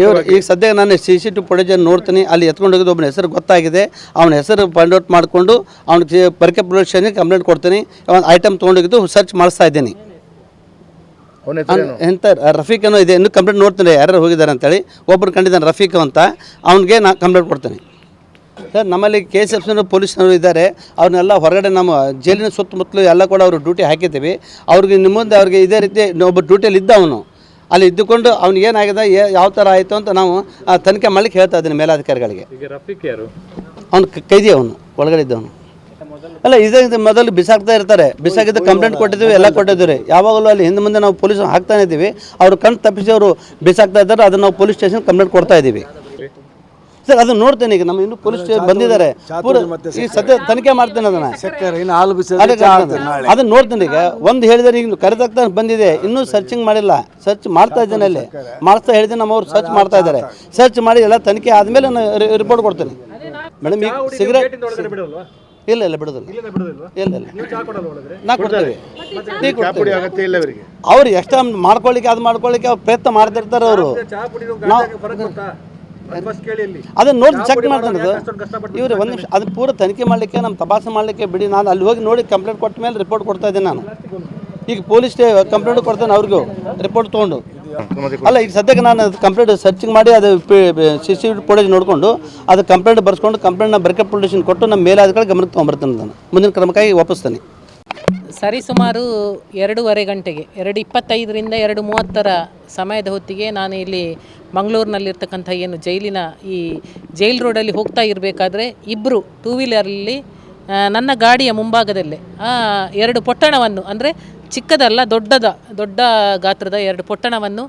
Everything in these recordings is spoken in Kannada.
ಇವರು ಈಗ ಸದ್ಯಕ್ಕೆ ನಾನು CCTV ಫುಟೇಜನ್ನು ನೋಡ್ತೀನಿ. ಅಲ್ಲಿ ಎತ್ಕೊಂಡು ಹೋಗಿದ್ದು ಒಬ್ಬನ ಹೆಸರು ಗೊತ್ತಾಗಿದೆ. ಅವನ ಹೆಸರು ಫೈಂಡ್ ಔಟ್ ಮಾಡಿಕೊಂಡು ಅವ್ನಿಗೆ ಪರ್ಕೆ ಪೊಲೀಸ್ ಸ್ಟೇಷನ್ಗೆ ಕಂಪ್ಲೇಂಟ್ ಕೊಡ್ತೀನಿ. ಒಂದು ಐಟಮ್ ತೊಗೊಂಡೋಗಿದ್ದು ಸರ್ಚ್ ಮಾಡಿಸ್ತಾ ಇದ್ದೀನಿ. ಎಂತ ರಫೀಕ್ ಏನೋ ಇದೆ, ಇನ್ನೂ ಕಂಪ್ಲೇಂಟ್ ನೋಡ್ತೀನಿ ಯಾರು ಹೋಗಿದ್ದಾರೆ ಅಂತೇಳಿ. ಒಬ್ಬರು ಕಂಡಿದ್ದಾನೆ ರಫೀಕ್ ಅಂತ, ಅವ್ನಿಗೆ ನಾನು ಕಂಪ್ಲೇಂಟ್ ಕೊಡ್ತೀನಿ. ಸರ್ ನಮ್ಮಲ್ಲಿ KSF ಪೊಲೀಸ್ನವರು ಇದ್ದಾರೆ. ಅವ್ರನ್ನೆಲ್ಲ ಹೊರಗಡೆ ನಮ್ಮ ಜೈಲಿನ ಸುತ್ತಮುತ್ತಲು ಎಲ್ಲ ಕೂಡ ಅವರು ಡ್ಯೂಟಿ ಹಾಕಿದ್ದೀವಿ. ಅವ್ರಿಗೆ ನಿಮ್ಮ ಮುಂದೆ ಅವ್ರಿಗೆ ಇದೇ ರೀತಿ ಒಬ್ಬ ಡ್ಯೂಟಿಯಲ್ಲಿ ಇದ್ದ ಅವನು ಅಲ್ಲಿ ಇದ್ದುಕೊಂಡು ಅವ್ನಿಗೆ ಏನಾಗಿದೆ ಯಾವ ಥರ ಆಯಿತು ಅಂತ ನಾವು ತನಿಖೆ ಮಾಡ್ಲಿಕ್ಕೆ ಹೇಳ್ತಾ ಇದ್ದೀನಿ ಮೇಲಾಧಿಕಾರಿಗಳಿಗೆ. ಅವ್ನು ಕೈದಿ, ಅವನು ಒಳಗಡೆ ಇದ್ದವನು ಅಲ್ಲ. ಇದೇ ಮೊದಲು ಬಿಸಾಕ್ತಾ ಇರ್ತಾರೆ. ಬಿಸಾಕಿದ್ದು ಕಂಪ್ಲೇಂಟ್ ಕೊಟ್ಟಿದ್ದೀವಿ, ಎಲ್ಲ ಕೊಟ್ಟಿದ್ದೀವಿ. ಯಾವಾಗಲೂ ಅಲ್ಲಿ ಹಿಂದೆ ಮುಂದೆ ನಾವು ಪೊಲೀಸ್ ಹಾಕ್ತಾನೆ ಇದ್ದೀವಿ. ಅವರು ಕಣ್ಣು ತಪ್ಪಿಸಿ ಅವರು ಬಿಸಾಕ್ತಾ ಇದ್ದಾರೆ. ಅದನ್ನು ನಾವು ಪೊಲೀಸ್ ಸ್ಟೇಷನ್ ಕಂಪ್ಲೇಂಟ್ ಕೊಡ್ತಾ ಇದ್ದೀವಿ. ಸರ್ ಅದನ್ನು ನೋಡ್ತೇನೆ. ಈಗ ನಮ್ಮ ಇನ್ನೂ ಪೊಲೀಸ್ ಸ್ಟೇಷನ್ ಬಂದಿದ್ದಾರೆ. ಈಗ ಸದ್ಯ ತನಿಖೆ ಮಾಡ್ತೇನೆ ಅದನ್ನು ನೋಡ್ತೀನಿ. ಈಗ ಒಂದು ಹೇಳಿದರೆ ಈಗ ಕರೆದಾಗ್ತಾ ಬಂದಿದೆ, ಇನ್ನೂ ಸರ್ಚಿಂಗ್ ಮಾಡಿಲ್ಲ. ಸರ್ಚ್ ಮಾಡ್ತಾ ಇದ್ದೇನೆ, ಅಲ್ಲಿ ಮಾಡ್ತಾ ಹೇಳಿದ್ದೀನಿ. ನಮ್ಮವ್ರು ಸರ್ಚ್ ಮಾಡ್ತಾ ಇದ್ದಾರೆ. ಸರ್ಚ್ ಮಾಡಿ ಎಲ್ಲ ತನಿಖೆ ಆದಮೇಲೆ ನಾನು ರಿಪೋರ್ಟ್ ಕೊಡ್ತೀನಿ. ಮೇಡಮ್ ಈಗ ಸಿಗರೇಟ್ ಇಲ್ಲ ಬಿಡೋದಿಲ್ಲ. ಇಲ್ಲ ನಾ ಕೊಡ್ತೇವೆ. ಟೀ ಕೊಡ್ತೇವೆ. ಅವ್ರು ಎಕ್ಸ್ಟ್ರಾ ಮಾಡ್ಕೊಳ್ಳಿಕ್ಕೆ ಅದು ಮಾಡ್ಕೊಳ್ಳಿಕ್ಕೆ ಅವ್ರು ಪ್ರಯತ್ನ ಮಾಡ್ತಿರ್ತಾರೆ. ಅವರು ಅದನ್ನ ನೋಡಿ ಚೆಕ್ ಮಾಡ್ತಾನೆ. ಇವ್ರು ಒಂದು ನಿಮಿಷ ಅದನ್ನ ಪೂರ ತನಿಖೆ ಮಾಡಲಿಕ್ಕೆ, ನಮ್ಮ ತಪಾಸಣೆ ಮಾಡಲಿಕ್ಕೆ ಬಿಡಿ. ನಾನು ಅಲ್ಲಿ ಹೋಗಿ ನೋಡಿ ಕಂಪ್ಲೇಂಟ್ ಕೊಟ್ಟ ಮೇಲೆ ರಿಪೋರ್ಟ್ ಕೊಡ್ತಾ ಇದ್ದೀನಿ. ನಾನು ಈಗ ಪೊಲೀಸ್ ಕಂಪ್ಲೇಂಟ್ ಕೊಡ್ತೇನೆ ಅವ್ರಿಗೂ ರಿಪೋರ್ಟ್ ತೊಗೊಂಡು. ಅಲ್ಲ ಈಗ ಸದ್ಯಕ್ಕೆ ನಾನು ಅದು ಕಂಪ್ಲೇಂಟ್ ಸರ್ಚಿಂಗ್ ಮಾಡಿ ಅದು CCTV ಫುಟೇಜ್ ನೋಡಿಕೊಂಡು ಅದು ಕಂಪ್ಲೇಂಟ್ ಬರ್ಸ್ಕೊಂಡು ಕಂಪ್ಲೇಂಟ್ನ ಬರ್ಕೆ ಪೊಲೀಸ್ ಕೊಟ್ಟು ನಮ್ಮ ಮೇಲಾಧಿಕಾರಿ ಗಮನಕ್ಕೆ ತೊಗೊಂಬರ್ತೀನಿ. ನಾನು ಮುಂದಿನ ಕ್ರಮಕ್ಕಾಗಿ ವಾಪಸ್ತಾನೆ. ಸರಿಸುಮಾರು 2:15 ಗಂಟೆಗೆ 2:25ರಿಂದ 2:30 ಸಮಯದ ಹೊತ್ತಿಗೆ ನಾನು ಇಲ್ಲಿ ಮಂಗಳೂರಿನಲ್ಲಿರ್ತಕ್ಕಂಥ ಏನು ಜೈಲಿನ ಈ ಜೈಲ್ ರೋಡಲ್ಲಿ ಹೋಗ್ತಾ ಇರಬೇಕಾದ್ರೆ ಇಬ್ಬರು 2 ವೀಲರಲ್ಲಿ ನನ್ನ ಗಾಡಿಯ ಮುಂಭಾಗದಲ್ಲೇ 2 ಪೊಟ್ಟಣವನ್ನು, ಅಂದರೆ ಚಿಕ್ಕದಲ್ಲ ದೊಡ್ಡ ಗಾತ್ರದ 2 ಪೊಟ್ಟಣವನ್ನು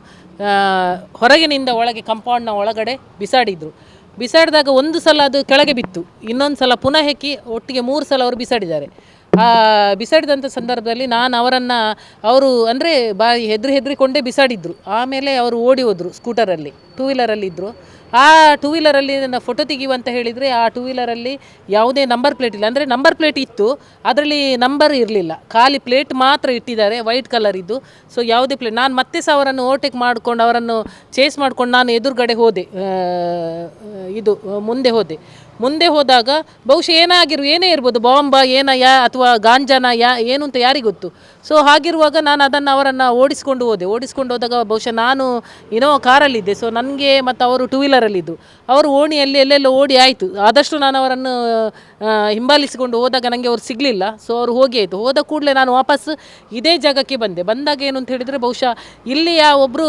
ಹೊರಗಿನಿಂದ ಒಳಗೆ ಕಾಂಪೌಂಡ್ನ ಒಳಗಡೆ ಬಿಸಾಡಿದರು. ಬಿಸಾಡಿದಾಗ ಒಂದು ಸಲ ಅದು ಕೆಳಗೆ ಬಿತ್ತು, ಇನ್ನೊಂದು ಸಲ ಪುನಃ ಹೆಕ್ಕಿ ಒಟ್ಟಿಗೆ 3 ಸಲ ಅವರು ಬಿಸಾಡಿದ್ದಾರೆ. ಬಿಸಾಡಿದಂಥ ಸಂದರ್ಭದಲ್ಲಿ ನಾನು ಅವರು ಅಂದರೆ ಹೆದರಿಕೊಂಡೇ ಬಿಸಾಡಿದ್ರು. ಆಮೇಲೆ ಅವರು ಓಡಿ ಹೋದರು ಸ್ಕೂಟರಲ್ಲಿ, 2 ವೀಲರಲ್ಲಿ ಇದ್ದರು. ಆ 2 ವೀಲರಲ್ಲಿ ನನ್ನ ಫೋಟೋ ತೆಗೆಯುವಂತ ಹೇಳಿದರೆ ಆ 2 ವೀಲರಲ್ಲಿ ಯಾವುದೇ ನಂಬರ್ ಪ್ಲೇಟ್ ಇಲ್ಲ. ಅಂದರೆ ನಂಬರ್ ಪ್ಲೇಟ್ ಇತ್ತು, ಅದರಲ್ಲಿ ನಂಬರ್ ಇರಲಿಲ್ಲ, ಖಾಲಿ ಪ್ಲೇಟ್ ಮಾತ್ರ ಇಟ್ಟಿದ್ದಾರೆ, ವೈಟ್ ಕಲರ್ ಇದ್ದು. ಸೊ ಯಾವುದೇ ಪ್ಲೇಟ್, ನಾನು ಮತ್ತೆ ಸಹ ಅವರನ್ನು ಓವರ್ಟೇಕ್ ಮಾಡಿಕೊಂಡು ಅವರನ್ನು ಚೇಸ್ ಮಾಡ್ಕೊಂಡು ನಾನು ಎದುರುಗಡೆ ಹೋದೆ, ಮುಂದೆ ಹೋದಾಗ ಬಹುಶಃ ಏನೇ ಇರ್ಬೋದು, ಬಾಂಬ ಅಥವಾ ಗಾಂಜಾನ ಏನು ಅಂತ ಯಾರಿಗೆ ಗೊತ್ತು. ಸೊ ಹಾಗಿರುವಾಗ ನಾನು ಅವರನ್ನು ಓಡಿಸ್ಕೊಂಡು ಹೋದಾಗ ಬಹುಶಃ ನಾನು ಇನೋವಾ ಕಾರಲ್ಲಿದ್ದೆ. ಸೊ ನನಗೆ ಮತ್ತು ಅವರು 2 ವೀಲರಲ್ಲಿದ್ದು, ಅವರು ಓಣಿಯಲ್ಲಿ ಎಲ್ಲೆಲ್ಲೋ ಓಡಿ ಆಯಿತು. ಆದಷ್ಟು ನಾನು ಅವರನ್ನು ಹಿಂಬಾಲಿಸಿಕೊಂಡು ಹೋದಾಗ ನನಗೆ ಅವ್ರು ಸಿಗಲಿಲ್ಲ. ಸೊ ಅವರು ಹೋಗಿ ಆಯಿತು. ಹೋದ ಕೂಡಲೇ ನಾನು ವಾಪಸ್ ಇದೇ ಜಾಗಕ್ಕೆ ಬಂದಾಗ ಏನು ಅಂತ ಹೇಳಿದರೆ, ಬಹುಶಃ ಇಲ್ಲಿಯ ಒಬ್ಬರು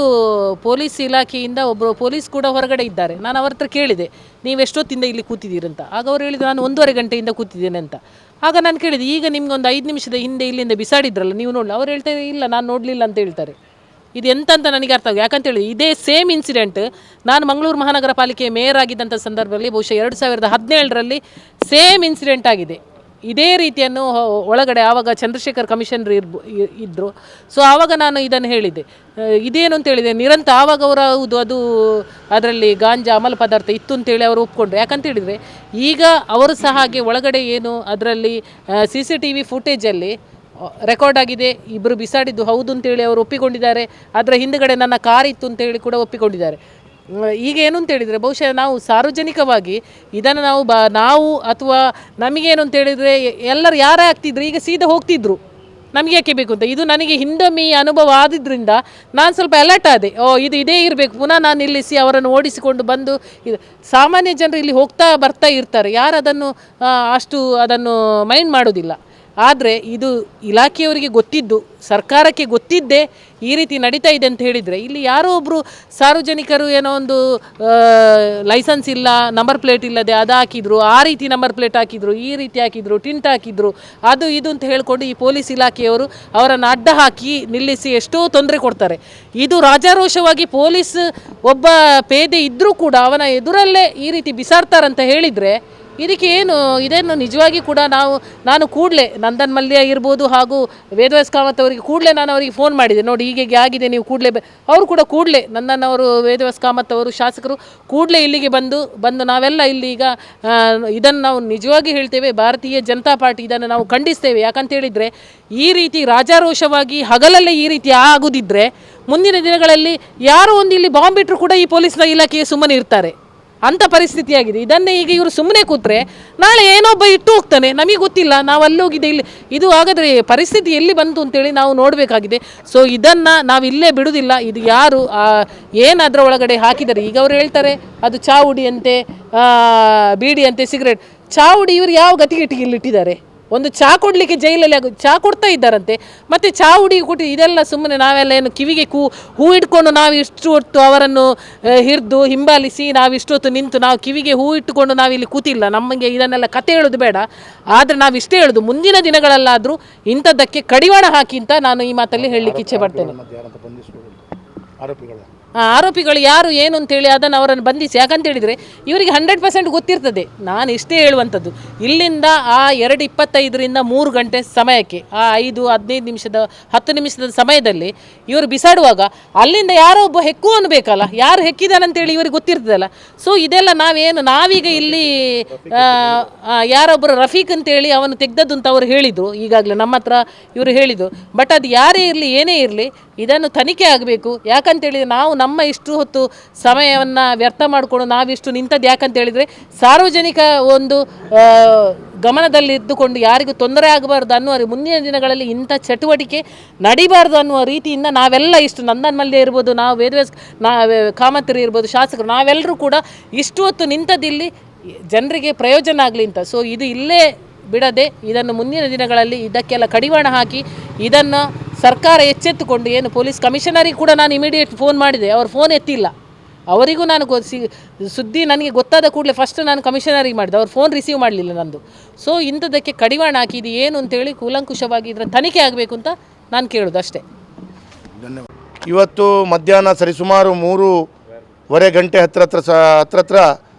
ಪೊಲೀಸ್ ಇಲಾಖೆಯಿಂದ ಒಬ್ಬರು ಪೊಲೀಸ್ ಕೂಡ ಹೊರಗಡೆ ಇದ್ದಾರೆ. ನಾನು ಅವ್ರ ಹತ್ರ ಕೇಳಿದೆ, ನೀವು ಎಷ್ಟೊತ್ತಿಂದ ಇಲ್ಲಿ ಕೂತಿದ್ದೀರಂತ. ಆಗ ಅವರು ಹೇಳಿದ್ರು, ನಾನು 1.5 ಗಂಟೆಯಿಂದ ಕೂತಿದ್ದೇನೆ ಅಂತ. ಆಗ ನಾನು ಕೇಳಿದೆ, ಈಗ ನಿಮ್ಗೊಂದು 5 ನಿಮಿಷದ ಹಿಂದೆ ಇಲ್ಲಿಂದ ಬಿಸಾಡಿದ್ರಲ್ಲ, ನೀವು ನೋಡಲಿ. ಅವ್ರು ಹೇಳ್ತಾರೆ, ಇಲ್ಲ ನಾನು ನೋಡಲಿಲ್ಲ ಅಂತ ಹೇಳ್ತಾರೆ. ಇದು ಎಂತಂತ ನನಗೆ ಅರ್ಥ ಆಗಿದೆ. ಯಾಕಂತೇಳಿ ಇದೇ ಸೇಮ್ ಇನ್ಸಿಡೆಂಟ್ ನಾನು ಮಂಗಳೂರು ಮಹಾನಗರ ಪಾಲಿಕೆ ಮೇಯರ್ ಆಗಿದ್ದಂಥ ಸಂದರ್ಭದಲ್ಲಿ ಬಹುಶಃ 2017ರಲ್ಲಿ ಸೇಮ್ ಇನ್ಸಿಡೆಂಟ್ ಆಗಿದೆ. ಇದೇ ರೀತಿಯನ್ನು ಒಳಗಡೆ ಆವಾಗ ಚಂದ್ರಶೇಖರ್ ಕಮಿಷನರ್ ಇದ್ದರು. ಸೊ ಆವಾಗ ನಾನು ಇದನ್ನು ಹೇಳಿದ್ದೆ, ಇದೇನು ಅಂತ ಹೇಳಿದೆ ನಿರಂತರ. ಆವಾಗ ಅವರು ಹೌದು ಅದು ಅದರಲ್ಲಿ ಗಾಂಜಾ ಅಮಲು ಪದಾರ್ಥ ಇತ್ತು ಅಂತೇಳಿ ಅವರು ಒಪ್ಕೊಂಡ್ರು. ಯಾಕಂತೇಳಿದರೆ ಈಗ ಅವರು ಸಹ ಹಾಗೆ ಒಳಗಡೆ ಏನು ಅದರಲ್ಲಿ CCTV ಫುಟೇಜಲ್ಲಿ ರೆಕಾರ್ಡ್ ಆಗಿದೆ, ಇಬ್ಬರು ಬಿಸಾಡಿದ್ದು ಹೌದು ಅಂತೇಳಿ ಅವರು ಒಪ್ಪಿಕೊಂಡಿದ್ದಾರೆ. ಅದರ ಹಿಂದುಗಡೆ ನನ್ನ ಕಾರ್ ಇತ್ತು ಅಂತೇಳಿ ಕೂಡ ಒಪ್ಪಿಕೊಂಡಿದ್ದಾರೆ. ಈಗ ಏನು ಅಂತೇಳಿದರೆ, ಬಹುಶಃ ನಾವು ಸಾರ್ವಜನಿಕವಾಗಿ ಇದನ್ನು ನಾವು ಅಥವಾ ನಮಗೇನು ಅಂತೇಳಿದರೆ ಎಲ್ಲರೂ ಯಾರೇ ಆಗ್ತಿದ್ರು ಈಗ ಸೀದಾ ಹೋಗ್ತಿದ್ರು, ನಮಗೆ ಯಾಕೆ ಬೇಕು ಅಂತ. ಇದು ನನಗೆ ಹಿಂದೊಮ್ಮೆ ಅನುಭವ ಆದಿದ್ದರಿಂದ ನಾನು ಸ್ವಲ್ಪ ಅಲರ್ಟ್ ಆದೆ. ಇದು ಇದೇ ಇರಬೇಕು, ಪುನಃ ನಾನು ನಿಲ್ಲಿಸಿ ಅವರನ್ನು ಓಡಿಸಿಕೊಂಡು ಬಂದು ಇದು ಸಾಮಾನ್ಯ ಜನರು ಇಲ್ಲಿ ಹೋಗ್ತಾ ಬರ್ತಾ ಇರ್ತಾರೆ, ಯಾರು ಅದನ್ನು ಮೈಂಡ್ ಮಾಡೋದಿಲ್ಲ. ಆದರೆ ಇದು ಇಲಾಖೆಯವರಿಗೆ ಗೊತ್ತಿದ್ದು, ಸರ್ಕಾರಕ್ಕೆ ಗೊತ್ತಿದ್ದೇ ಈ ರೀತಿ ನಡೀತಾ ಇದೆ ಅಂತ ಹೇಳಿದರೆ, ಇಲ್ಲಿ ಯಾರೋ ಒಬ್ಬರು ಸಾರ್ವಜನಿಕರು ಏನೋ ಒಂದು ಲೈಸೆನ್ಸ್ ಇಲ್ಲ, ನಂಬರ್ ಪ್ಲೇಟ್ ಇಲ್ಲದೆ ಅದು ಹಾಕಿದ್ರು, ಆ ರೀತಿ ನಂಬರ್ ಪ್ಲೇಟ್ ಹಾಕಿದ್ರು, ಈ ರೀತಿ ಹಾಕಿದ್ರು, ಟಿಂಟ್ ಹಾಕಿದ್ರು, ಅದು ಇದು ಅಂತ ಹೇಳಿಕೊಂಡು ಈ ಪೊಲೀಸ್ ಇಲಾಖೆಯವರು ಅವರನ್ನು ಅಡ್ಡ ಹಾಕಿ ನಿಲ್ಲಿಸಿ ಎಷ್ಟೋ ತೊಂದರೆ ಕೊಡ್ತಾರೆ. ಇದು ರಾಜಾರೋಷವಾಗಿ ಪೊಲೀಸ್ ಒಬ್ಬ ಪೇದೆ ಇದ್ದರೂ ಕೂಡ ಅವನ ಎದುರಲ್ಲೇ ಈ ರೀತಿ ಬಿಸಾಡ್ತಾರಂತ ಹೇಳಿದರೆ ಇದಕ್ಕೆ ಇದನ್ನು ನಿಜವಾಗಿ ಕೂಡ ನಾನು ಕೂಡಲೇ ನಂದನ್ ಮಲ್ಯ ಇರ್ಬೋದು ಹಾಗೂ ವೇದವ್ಯಾಸ್ ಕಾಮತ್ ಅವರಿಗೆ ಕೂಡಲೇ ನಾನು ಅವರಿಗೆ ಫೋನ್ ಮಾಡಿದೆ, ನೋಡಿ ಹೀಗೆ ಆಗಿದೆ, ನೀವು ಕೂಡಲೇ ಅವರು ಕೂಡ ಕೂಡಲೇ ನಂದನ್ ಅವರು ವೇದವ್ಯಾಸ್ ಕಾಮತ್ ಅವರು ಶಾಸಕರು ಕೂಡಲೇ ಇಲ್ಲಿಗೆ ಬಂದು ನಾವೆಲ್ಲ ಇಲ್ಲಿ ಈಗ ಇದನ್ನು ನಾವು ನಿಜವಾಗಿ ಹೇಳ್ತೇವೆ, ಭಾರತೀಯ ಜನತಾ ಪಾರ್ಟಿ ಇದನ್ನು ನಾವು ಖಂಡಿಸ್ತೇವೆ. ಯಾಕಂತ ಹೇಳಿದರೆ ಈ ರೀತಿ ರಾಜಾರೋಷವಾಗಿ ಹಗಲಲ್ಲೇ ಈ ರೀತಿ ಆಗುದಿದ್ರೆ ಮುಂದಿನ ದಿನಗಳಲ್ಲಿ ಯಾರೋ ಒಂದು ಇಲ್ಲಿ ಬಾಂಬ್ ಇಟ್ಟರು ಕೂಡ ಈ ಪೊಲೀಸ್ನ ಇಲಾಖೆಗೆ ಸುಮ್ಮನೆ ಇರ್ತಾರೆ, ಅಂಥ ಪರಿಸ್ಥಿತಿಯಾಗಿದೆ. ಇದನ್ನೇ ಈಗ ಇವರು ಸುಮ್ಮನೆ ಕೂತ್ರೆ ನಾಳೆ ಏನೊಬ್ಬ ಇಟ್ಟು ಹೋಗ್ತಾನೆ, ನಮಗೆ ಗೊತ್ತಿಲ್ಲ, ನಾವು ಅಲ್ಲೋಗಿದೆ ಇಲ್ಲಿ. ಇದು ಹಾಗಾದರೆ ಪರಿಸ್ಥಿತಿ ಎಲ್ಲಿ ಬಂತು ಅಂತೇಳಿ ನಾವು ನೋಡಬೇಕಾಗಿದೆ. ಸೊ ಇದನ್ನು ನಾವು ಇಲ್ಲೇ ಬಿಡುವುದಿಲ್ಲ. ಇದು ಯಾರು ಏನು ಅದರ ಒಳಗಡೆ ಹಾಕಿದ್ದಾರೆ, ಈಗ ಅವರು ಹೇಳ್ತಾರೆ ಅದು ಚಾವುಡಿ ಅಂತೆ, ಬೀಡಿ ಅಂತೆ, ಸಿಗರೇಟ್. ಚಾವುಡಿ ಇವರು ಯಾವ ಗತಿಗೆಟ್ಟಿಗೆ ಇಲ್ಲಿಟ್ಟಿದ್ದಾರೆ? ಒಂದು ಚಾ ಕೊಡಲಿಕ್ಕೆ ಜೈಲಲ್ಲಿ ಚಾ ಕೊಡ್ತಾ ಇದ್ದಾರಂತೆ, ಮತ್ತು ಚಾ ಹುಡಿ ಕೊಟ್ಟು ಇದೆಲ್ಲ ಸುಮ್ಮನೆ ನಾವೆಲ್ಲ ಏನು ಕಿವಿಗೆ ಹೂ ಇಟ್ಕೊಂಡು ನಾವು ಇಷ್ಟು ಹೊತ್ತು ಅವರನ್ನು ಹಿಡಿದು ಹಿಂಬಾಲಿಸಿ ನಾವು ಇಷ್ಟೊತ್ತು ನಿಂತು ನಾವು ಕಿವಿಗೆ ಹೂ ಇಟ್ಟುಕೊಂಡು ನಾವಿಲ್ಲಿ ಕೂತಿಲ್ಲ. ನಮಗೆ ಇದನ್ನೆಲ್ಲ ಕತೆ ಹೇಳೋದು ಬೇಡ. ಆದರೆ ನಾವು ಇಷ್ಟೇ ಹೇಳೋದು, ಮುಂದಿನ ದಿನಗಳಲ್ಲಾದರೂ ಇಂಥದ್ದಕ್ಕೆ ಕಡಿವಾಣ ಹಾಕಿ ಅಂತ ನಾನು ಈ ಮಾತಲ್ಲಿ ಹೇಳಲಿಕ್ಕೆ ಇಚ್ಛೆ ಪಡ್ತೇನೆ. ಆರೋಪಿಗಳು ಯಾರು ಏನು ಅಂತೇಳಿ ಅದನ್ನು ಅವರನ್ನು ಬಂಧಿಸಿ. ಯಾಕಂತ ಹೇಳಿದರೆ ಇವರಿಗೆ 100% ಗೊತ್ತಿರ್ತದೆ. ನಾನು ಇಷ್ಟೇ ಹೇಳುವಂಥದ್ದು, ಇಲ್ಲಿಂದ ಆ 2:25ರಿಂದ 3 ಗಂಟೆ ಸಮಯಕ್ಕೆ ಆ 5-15 ನಿಮಿಷದ 10 ನಿಮಿಷದ ಸಮಯದಲ್ಲಿ ಇವರು ಬಿಸಾಡುವಾಗ ಅಲ್ಲಿಂದ ಯಾರೋ ಒಬ್ಬ ಹೆಕ್ಕುವನು ಬೇಕಲ್ಲ, ಯಾರು ಹೆಕ್ಕಿದಾನಂತೇಳಿ ಇವರಿಗೆ ಗೊತ್ತಿರ್ತದಲ್ಲ. ಸೊ ಇದೆಲ್ಲ ನಾವೀಗ ಇಲ್ಲಿ ಯಾರೊಬ್ಬರು ರಫೀಕ್ ಅಂತೇಳಿ ಅವನು ತೆಗ್ದದ್ದು ಅಂತ ಅವರು ಹೇಳಿದರು, ಈಗಾಗಲೇ ನಮ್ಮ ಹತ್ರ ಇವರು ಹೇಳಿದರು. ಬಟ್ ಅದು ಯಾರೇ ಇರಲಿ ಏನೇ ಇರಲಿ ಇದನ್ನು ತನಿಖೆ ಆಗಬೇಕು. ಯಾಕಂತೇಳಿದರೆ ನಾವು ನಮ್ಮ ಇಷ್ಟು ಹೊತ್ತು ಸಮಯವನ್ನು ವ್ಯರ್ಥ ಮಾಡಿಕೊಂಡು ನಾವಿಷ್ಟು ನಿಂತದ್ದು ಯಾಕಂತ ಹೇಳಿದರೆ ಸಾರ್ವಜನಿಕ ಒಂದು ಗಮನದಲ್ಲಿದ್ದುಕೊಂಡು ಯಾರಿಗೂ ತೊಂದರೆ ಆಗಬಾರ್ದು ಅನ್ನುವ ಮುಂದಿನ ದಿನಗಳಲ್ಲಿ ಇಂಥ ಚಟುವಟಿಕೆ ನಡಿಬಾರ್ದು ಅನ್ನುವ ರೀತಿಯಿಂದ ನಾವೆಲ್ಲ ಇಷ್ಟು ನಂದನ್ ಮಲ್ಯ ಇರ್ಬೋದು, ನಾವು ವೇದವ್ಯಾಸ್ ಕಾಮತ್ರಿ ಇರ್ಬೋದು, ಶಾಸಕರು ನಾವೆಲ್ಲರೂ ಕೂಡ ಇಷ್ಟು ಹೊತ್ತು ನಿಂತದ್ದಿಲ್ಲಿ ಜನರಿಗೆ ಪ್ರಯೋಜನ ಆಗಲಿ ಅಂತ. ಸೊ ಇದು ಇಲ್ಲೇ ಬಿಡದೆ ಇದನ್ನು ಮುಂದಿನ ದಿನಗಳಲ್ಲಿ ಇದಕ್ಕೆಲ್ಲ ಕಡಿವಾಣ ಹಾಕಿ ಇದನ್ನು ಸರ್ಕಾರ ಎಚ್ಚೆತ್ತುಕೊಂಡು, ಏನು ಪೊಲೀಸ್ ಕಮಿಷನರಿಗೆ ಕೂಡ ನಾನು ಇಮಿಡಿಯೇಟ್ ಫೋನ್ ಮಾಡಿದೆ, ಅವ್ರು ಫೋನ್ ಎತ್ತಿಲ್ಲ. ಅವರಿಗೂ ನಾನು ಸುದ್ದಿ ನನಗೆ ಗೊತ್ತಾದ ಕೂಡಲೇ ಫಸ್ಟ್ ನಾನು ಕಮಿಷನರಿಗೆ ಮಾಡಿದೆ, ಅವ್ರು ಫೋನ್ ರಿಸೀವ್ ಮಾಡಲಿಲ್ಲ ನಂದು. ಸೊ ಇಂಥದ್ದಕ್ಕೆ ಕಡಿವಾಣ ಹಾಕಿ ಇದು ಏನು ಅಂತೇಳಿ ಕೂಲಂಕುಷವಾಗಿ ಇದರ ತನಿಖೆ ಆಗಬೇಕು ಅಂತ ನಾನು ಕೇಳೋದು ಅಷ್ಟೇ. ಧನ್ಯವಾದ. ಇವತ್ತು ಮಧ್ಯಾಹ್ನ ಸರಿಸುಮಾರು 3:15 ಗಂಟೆ ಹತ್ರ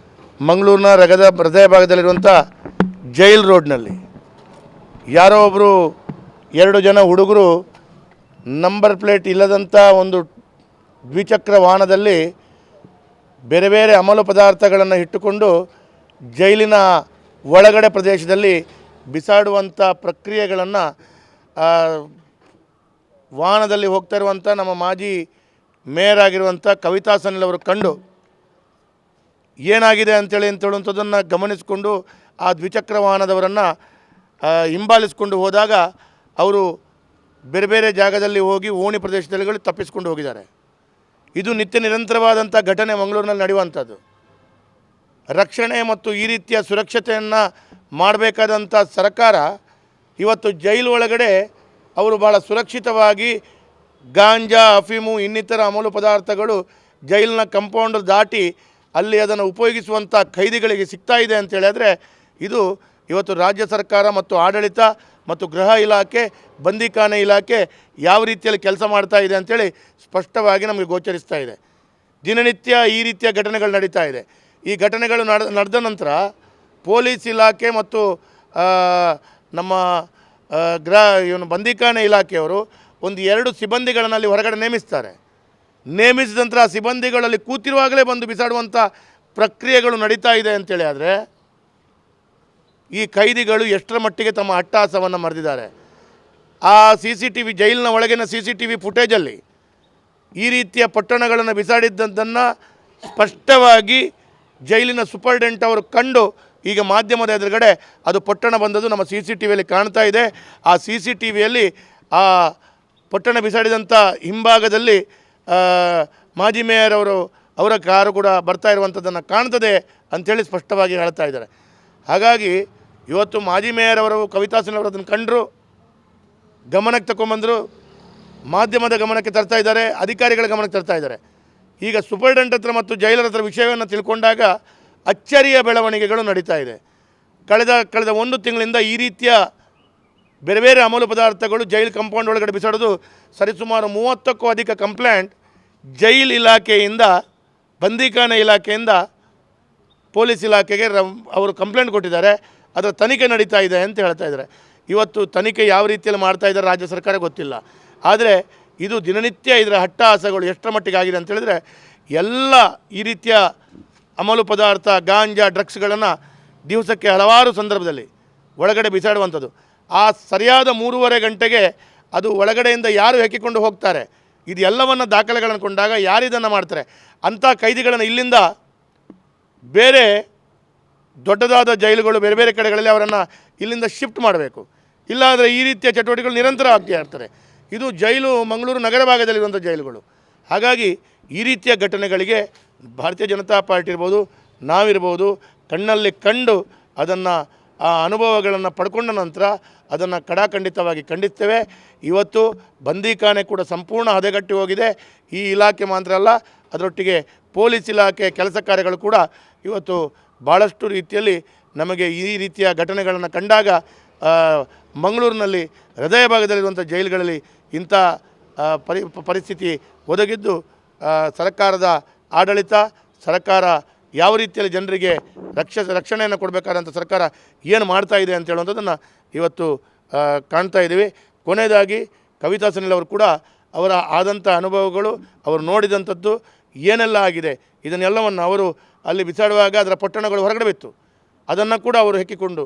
ಮಂಗಳೂರಿನ ಹೃದಯ ಭಾಗದಲ್ಲಿರುವಂಥ ಜೈಲ್ ರೋಡ್ನಲ್ಲಿ ಯಾರೋ ಒಬ್ಬರು 2 ಜನ ಹುಡುಗರು ನಂಬರ್ ಪ್ಲೇಟ್ ಇಲ್ಲದಂಥ ಒಂದು ದ್ವಿಚಕ್ರ ವಾಹನದಲ್ಲಿ ಬೇರೆ ಬೇರೆ ಅಮಲು ಪದಾರ್ಥಗಳನ್ನು ಇಟ್ಟುಕೊಂಡು ಜೈಲಿನ ಒಳಗಡೆ ಪ್ರದೇಶದಲ್ಲಿ ಬಿಸಾಡುವಂಥ ಪ್ರಕ್ರಿಯೆಗಳನ್ನು ವಾಹನದಲ್ಲಿ ಹೋಗ್ತಾ ಇರುವಂಥ ನಮ್ಮ ಮಾಜಿ ಮೇಯರ್ ಆಗಿರುವಂಥ ಕವಿತಾ ಸನಿಲ್ ಅವರು ಕಂಡು ಏನಾಗಿದೆ ಅಂತೇಳುವಂಥದ್ದನ್ನು ಗಮನಿಸಿಕೊಂಡು ಆ ದ್ವಿಚಕ್ರ ವಾಹನದವರನ್ನು ಹಿಂಬಾಲಿಸಿಕೊಂಡು ಹೋದಾಗ ಅವರು ಬೇರೆ ಬೇರೆ ಜಾಗದಲ್ಲಿ ಹೋಗಿ ಓಣಿ ಪ್ರದೇಶದಲ್ಲಿ ತಪ್ಪಿಸ್ಕೊಂಡು ಹೋಗಿದ್ದಾರೆ. ಇದು ನಿತ್ಯ ನಿರಂತರವಾದಂಥ ಘಟನೆ ಮಂಗಳೂರಿನಲ್ಲಿ ನಡೆಯುವಂಥದ್ದು. ರಕ್ಷಣೆ ಮತ್ತು ಈ ರೀತಿಯ ಸುರಕ್ಷತೆಯನ್ನು ಮಾಡಬೇಕಾದಂಥ ಸರ್ಕಾರ ಇವತ್ತು ಜೈಲು ಒಳಗಡೆ ಅವರು ಭಾಳ ಸುರಕ್ಷಿತವಾಗಿ ಗಾಂಜಾ, ಅಫೀಮು, ಇನ್ನಿತರ ಅಮಲು ಪದಾರ್ಥಗಳು ಜೈಲಿನ ಕಂಪೌಂಡ್ ದಾಟಿ ಅಲ್ಲಿ ಅದನ್ನು ಉಪಯೋಗಿಸುವಂಥ ಖೈದಿಗಳಿಗೆ ಸಿಗ್ತಾ ಇದೆ ಅಂತ ಹೇಳಿದ್ರೆ ಇದು ಇವತ್ತು ರಾಜ್ಯ ಸರ್ಕಾರ ಮತ್ತು ಆಡಳಿತ ಮತ್ತು ಗೃಹ ಇಲಾಖೆ, ಬಂದಿಖಾನೆ ಇಲಾಖೆ ಯಾವ ರೀತಿಯಲ್ಲಿ ಕೆಲಸ ಮಾಡ್ತಾ ಇದೆ ಅಂಥೇಳಿ ಸ್ಪಷ್ಟವಾಗಿ ನಮಗೆ ಗೋಚರಿಸ್ತಾ ಇದೆ. ದಿನನಿತ್ಯ ಈ ರೀತಿಯ ಘಟನೆಗಳು ನಡೀತಾ ಇದೆ. ಈ ಘಟನೆಗಳು ನಡೆದ ನಂತರ ಪೊಲೀಸ್ ಇಲಾಖೆ ಮತ್ತು ನಮ್ಮ ಬಂದಿಖಾನೆ ಇಲಾಖೆಯವರು ಒಂದು 2 ಸಿಬ್ಬಂದಿಗಳನ್ನು ಅಲ್ಲಿ ಹೊರಗಡೆ ನೇಮಿಸ್ತಾರೆ. ನೇಮಿಸಿದ ನಂತರ ಆ ಸಿಬ್ಬಂದಿಗಳಲ್ಲಿ ಕೂತಿರುವಾಗಲೇ ಬಂದು ಬಿಸಾಡುವಂಥ ಪ್ರಕ್ರಿಯೆಗಳು ನಡೀತಾ ಇದೆ ಅಂತೇಳಿ ಆದರೆ ಈ ಖೈದಿಗಳು ಎಷ್ಟರ ಮಟ್ಟಿಗೆ ತಮ್ಮ ಅಟ್ಟಹಾಸವನ್ನು ಮರೆದಿದ್ದಾರೆ. ಆ CCTV ಜೈಲಿನ ಒಳಗಿನ CCTV ಫುಟೇಜಲ್ಲಿ ಈ ರೀತಿಯ ಪೊಟ್ಟಣಗಳನ್ನು ಬಿಸಾಡಿದ್ದನ್ನು ಸ್ಪಷ್ಟವಾಗಿ ಜೈಲಿನ ಸೂಪರ್ಡೆಂಟ್ ಅವರು ಕಂಡು ಈಗ ಮಾಧ್ಯಮದ ಎದುರುಗಡೆ ಅದು ಪೊಟ್ಟಣ ಬಂದದ್ದು ನಮ್ಮ CCTVಯಲ್ಲಿ ಕಾಣ್ತಾ ಇದೆ. ಆ CCTVಯಲ್ಲಿ ಆ ಪೊಟ್ಟಣ ಬಿಸಾಡಿದಂಥ ಹಿಂಭಾಗದಲ್ಲಿ ಮಾಜಿ ಮೇಯರ್ ಅವರ ಕಾರು ಕೂಡ ಬರ್ತಾ ಇರುವಂಥದ್ದನ್ನು ಕಾಣ್ತದೆ ಅಂಥೇಳಿ ಸ್ಪಷ್ಟವಾಗಿ ಹೇಳ್ತಾ ಇದ್ದಾರೆ. ಹಾಗಾಗಿ ಇವತ್ತು ಮಾಜಿ ಮೇಯರ್ ಅವರು ಕವಿತಾ ಸನಿಲ್ ಅವರು ಅದನ್ನು ಕಂಡರು, ಗಮನಕ್ಕೆ ತಗೊಂಬಂದರು, ಮಾಧ್ಯಮದ ಗಮನಕ್ಕೆ ತರ್ತಾ ಇದ್ದಾರೆ, ಅಧಿಕಾರಿಗಳ ಗಮನಕ್ಕೆ ತರ್ತಾ ಇದ್ದಾರೆ. ಈಗ ಸೂಪರ್ಡೆಂಟ್ ಹತ್ರ ಮತ್ತು ಜೈಲರ ಹತ್ರ ವಿಷಯವನ್ನು ತಿಳ್ಕೊಂಡಾಗ ಅಚ್ಚರಿಯ ಬೆಳವಣಿಗೆಗಳು ನಡೀತಾ ಇದೆ. ಕಳೆದ 1 ತಿಂಗಳಿಂದ ಈ ರೀತಿಯ ಬೇರೆ ಬೇರೆ ಅಮಲು ಪದಾರ್ಥಗಳು ಜೈಲು ಕಾಂಪೌಂಡ್ ಒಳಗಡೆ ಬಿಸಾಡೋದು ಸರಿಸುಮಾರು 30ಕ್ಕೂ ಅಧಿಕ ಕಂಪ್ಲೇಂಟ್ ಜೈಲ್ ಇಲಾಖೆಯಿಂದ, ಬಂದಿಖಾನೆ ಇಲಾಖೆಯಿಂದ ಪೊಲೀಸ್ ಇಲಾಖೆಗೆ ಅವರು ಕಂಪ್ಲೇಂಟ್ ಕೊಟ್ಟಿದ್ದಾರೆ, ಅದರ ತನಿಖೆ ನಡೀತಾ ಇದೆ ಅಂತ ಹೇಳ್ತಾ ಇದ್ದಾರೆ. ಇವತ್ತು ತನಿಖೆ ಯಾವ ರೀತಿಯಲ್ಲಿ ಮಾಡ್ತಾ ಇದ್ದಾರೆ ರಾಜ್ಯ ಸರ್ಕಾರ ಗೊತ್ತಿಲ್ಲ. ಆದರೆ ಇದು ದಿನನಿತ್ಯ ಇದರ ಹಟ್ಟಹಾಸಗಳು ಎಷ್ಟರ ಮಟ್ಟಿಗೆ ಆಗಿದೆ ಅಂತ ಹೇಳಿದ್ರೆ, ಎಲ್ಲ ಈ ರೀತಿಯ ಅಮಲು ಪದಾರ್ಥ, ಗಾಂಜಾ, ಡ್ರಗ್ಸ್ಗಳನ್ನು ದಿವಸಕ್ಕೆ ಹಲವಾರು ಸಂದರ್ಭದಲ್ಲಿ ಒಳಗಡೆ ಬಿಸಾಡುವಂಥದ್ದು. ಆ ಸರಿಯಾದ 3:30 ಗಂಟೆಗೆ ಅದು ಒಳಗಡೆಯಿಂದ ಯಾರು ಹೆಕ್ಕಿಕೊಂಡು ಹೋಗ್ತಾರೆ, ಇದು ಎಲ್ಲವನ್ನು ದಾಖಲೆಗಳನ್ನು ಕೊಂಡಾಗ ಯಾರು ಇದನ್ನು ಮಾಡ್ತಾರೆ, ಅಂಥ ಕೈದಿಗಳನ್ನು ಇಲ್ಲಿಂದ ಬೇರೆ ದೊಡ್ಡದಾದ ಜೈಲುಗಳು ಬೇರೆ ಬೇರೆ ಕಡೆಗಳಲ್ಲಿ ಅವರನ್ನು ಇಲ್ಲಿಂದ ಶಿಫ್ಟ್ ಮಾಡಬೇಕು. ಇಲ್ಲಾಂದರೆ ಈ ರೀತಿಯ ಚಟುವಟಿಕೆಗಳು ನಿರಂತರ ಆಗ್ತಾ ಇರ್ತಾರೆ. ಇದು ಜೈಲು ಮಂಗಳೂರು ನಗರ ಭಾಗದಲ್ಲಿರುವಂಥ ಜೈಲುಗಳು. ಹಾಗಾಗಿ ಈ ರೀತಿಯ ಘಟನೆಗಳಿಗೆ ಭಾರತೀಯ ಜನತಾ ಪಾರ್ಟಿ ಇರ್ಬೋದು, ನಾವಿರ್ಬೋದು, ಕಣ್ಣಲ್ಲಿ ಕಂಡು ಅದನ್ನು ಆ ಅನುಭವಗಳನ್ನು ಪಡ್ಕೊಂಡ ನಂತರ ಅದನ್ನು ಕಡಾಖಂಡಿತವಾಗಿ ಖಂಡಿಸ್ತೇವೆ. ಇವತ್ತು ಬಂದೀಖಾನೆ ಕೂಡ ಸಂಪೂರ್ಣ ಹದಗೆಟ್ಟು ಹೋಗಿದೆ. ಈ ಇಲಾಖೆ ಮಾತ್ರ ಅಲ್ಲ, ಅದರೊಟ್ಟಿಗೆ ಪೊಲೀಸ್ ಇಲಾಖೆ ಕೆಲಸ ಕಾರ್ಯಗಳು ಕೂಡ ಇವತ್ತು ಭಾಳಷ್ಟು ರೀತಿಯಲ್ಲಿ ನಮಗೆ ಈ ರೀತಿಯ ಘಟನೆಗಳನ್ನು ಕಂಡಾಗ ಮಂಗಳೂರಿನಲ್ಲಿ ಹೃದಯ ಭಾಗದಲ್ಲಿರುವಂಥ ಜೈಲುಗಳಲ್ಲಿ ಇಂಥ ಪರಿಸ್ಥಿತಿ ಒದಗಿದ್ದು, ಸರ್ಕಾರದ ಆಡಳಿತ, ಸರ್ಕಾರ ಯಾವ ರೀತಿಯಲ್ಲಿ ಜನರಿಗೆ ರಕ್ಷಣೆಯನ್ನು ಕೊಡಬೇಕಾದಂಥ ಸರ್ಕಾರ ಏನು ಮಾಡ್ತಾ ಇದೆ ಅಂತ ಹೇಳುವಂಥದ್ದನ್ನು ಇವತ್ತು ಕಾಣ್ತಾ ಇದ್ದೀವಿ. ಕೊನೆಯದಾಗಿ ಕವಿತಾ ಸುನೀಲ್ ಅವರು ಕೂಡ ಅವರ ಆದಂಥ ಅನುಭವಗಳು, ಅವರು ನೋಡಿದಂಥದ್ದು ಏನೆಲ್ಲ ಆಗಿದೆ, ಇದನ್ನೆಲ್ಲವನ್ನು ಅವರು ಅಲ್ಲಿ ಬಿಸಾಡುವಾಗ ಅದರ ಪಟ್ಟಣಗಳು ಹೊರಗಡೆ ಬಿತ್ತು, ಅದನ್ನು ಕೂಡ ಅವರು ಹೆಕ್ಕಿಕೊಂಡು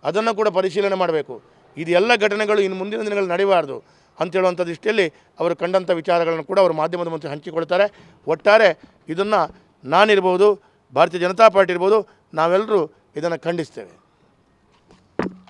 ಅದನ್ನು ಕೂಡ ಪರಿಶೀಲನೆ ಮಾಡಬೇಕು. ಇದೆಲ್ಲ ಘಟನೆಗಳು ಇನ್ನು ಮುಂದಿನ ದಿನಗಳಲ್ಲಿ ನಡೆಯಬಾರ್ದು ಅಂತೇಳುವಂಥ ದೃಷ್ಟಿಯಲ್ಲಿ ಅವರು ಕಂಡಂಥ ವಿಚಾರಗಳನ್ನು ಕೂಡ ಅವರು ಮಾಧ್ಯಮದ ಮುಂದೆ ಹಂಚಿಕೊಳ್ತಾರೆ. ಒಟ್ಟಾರೆ ಇದನ್ನು ನಾನಿರ್ಬೋದು, ಭಾರತೀಯ ಜನತಾ ಪಾರ್ಟಿ ಇರ್ಬೋದು, ನಾವೆಲ್ಲರೂ ಇದನ್ನು ಖಂಡಿಸ್ತೇವೆ.